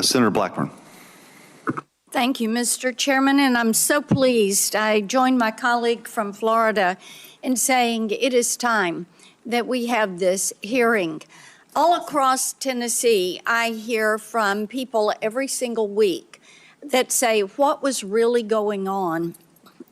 Senator Blackburn. Thank you, Mr. Chairman, and I'm so pleased. I joined my colleague from Florida in saying it is time that we have this hearing. All across Tennessee, I hear from people every single week that say, what was really going on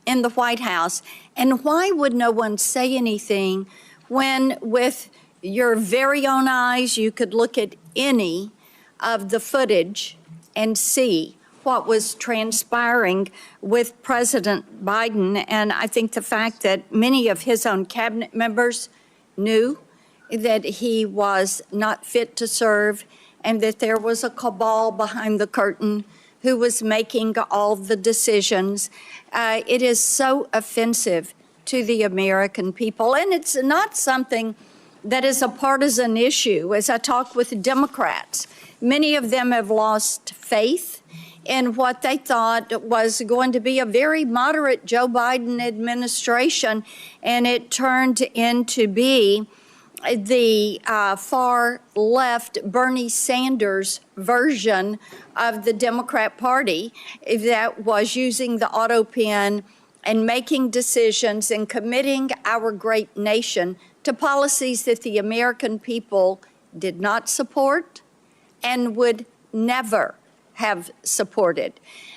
in the White House, and why would no one say anything when, with your very own eyes, you could look at any of the footage and see what was transpiring with President Biden. And I think the fact that many of his own cabinet members knew that he was not fit to serve and that there was a cabal behind the curtain who was making all the decisions. It is so offensive to the American people. And it's not something that is a partisan issue. As I talk with Democrats, many of them have lost faith in what they thought was going to be a very moderate Joe Biden administration, and it turned into be the far left Bernie Sanders version of the Democrat Party that was using the auto pen and making decisions and committing our great nation to policies that the American people did not support and would never have supported.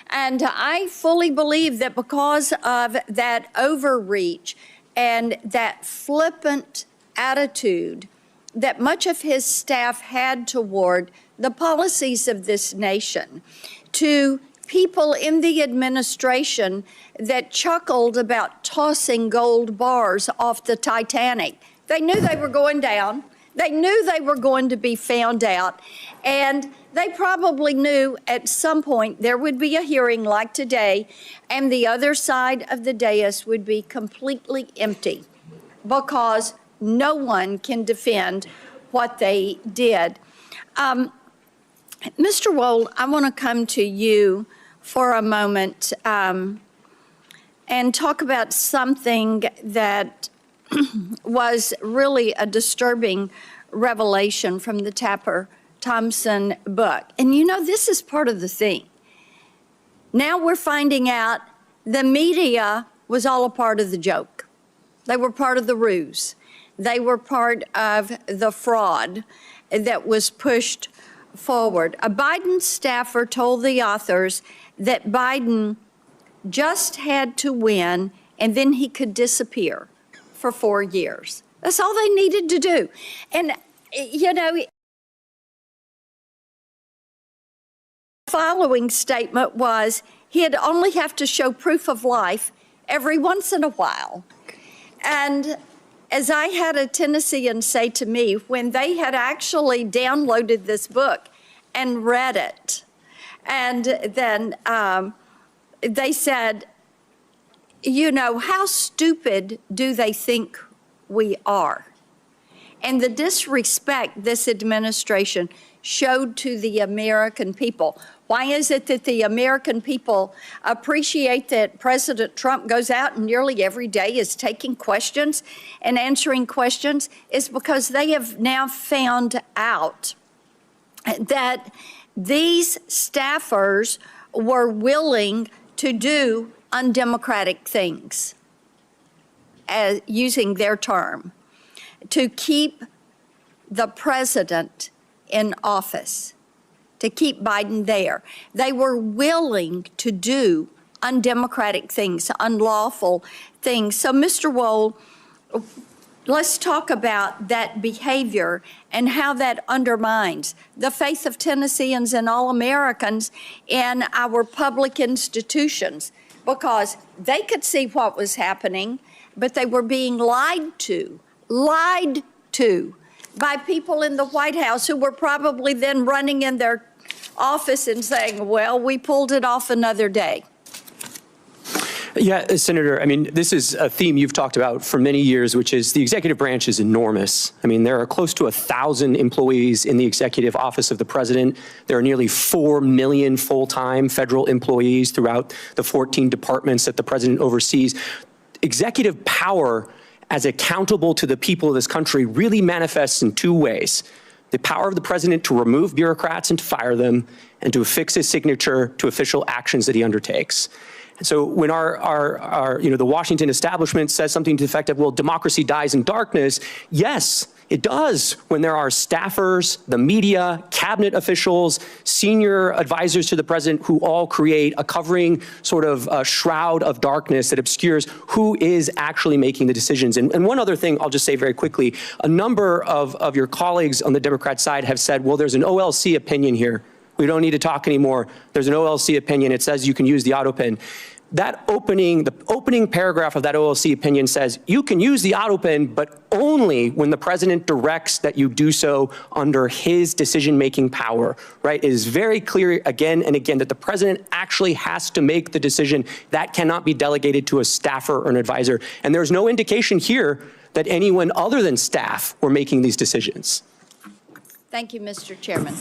And I fully believe that because of that overreach and that flippant attitude that much of his staff had toward the policies of this nation, to people in the administration that chuckled about tossing gold bars off the Titanic. They knew they were going down. They knew they were going to be found out. And they probably knew at some point there would be a hearing like today, and the other side of the dais would be completely empty because no one can defend what they did. Mr. Wold, I want to come to you for a moment and talk about something that was really a disturbing revelation from the Tapper Thompson book. And you know, this is part of the thing. Now we're finding out the media was all a part of the joke. They were part of the ruse. They were part of the fraud that was pushed forward. A Biden staffer told the authors that Biden just had to win and then he could disappear for 4 years. That's all they needed to do. And, you know, the following statement was he'd only have to show proof of life every once in a while. And as I had a Tennessean say to me, when they had actually downloaded this book and read it, and then they said, you know, how stupid do they think we are? And the disrespect this administration showed to the American people. Why is it that the American people appreciate that President Trump goes out and nearly every day is taking questions and answering questions? Is because they have now found out that these staffers were willing to do undemocratic things, using their term, to keep the president in office, to keep Biden there. They were willing to do undemocratic things, unlawful things. So, Mr. Wold, let's talk about that behavior and how that undermines the faith of Tennesseans and all Americans in our public institutions, because they could see what was happening, but they were being lied to by people in the White House who were probably then running in their office and saying, well, we pulled it off another day. Yeah, Senator, I mean, this is a theme you've talked about for many years, which is the executive branch is enormous. I mean, there are close to 1,000 employees in the executive office of the president. There are nearly 4 million full-time federal employees throughout the 14 departments that the president oversees. Executive power as accountable to the people of this country really manifests in two ways. the power of the president to remove bureaucrats and to fire them, and to affix his signature to official actions that he undertakes. And so when the Washington establishment says something to the effect of, well, democracy dies in darkness, yes, it does when there are staffers, the media, cabinet officials, senior advisors to the president who all create a covering sort of shroud of darkness that obscures who is actually making the decisions. And one other thing I'll just say very quickly, a number of your colleagues on the Democrat side have said, well, there's an OLC opinion here. We don't need to talk anymore. There's an OLC opinion. It says you can use the autopen. The opening paragraph of that OLC opinion says you can use the autopen, but only when the president directs that you do so under his decision-making power, right? It is very clear again and again that the president actually has to make the decision. That cannot be delegated to a staffer or an advisor. And there's no indication here that anyone other than staff were making these decisions. Thank you, Mr. Chairman.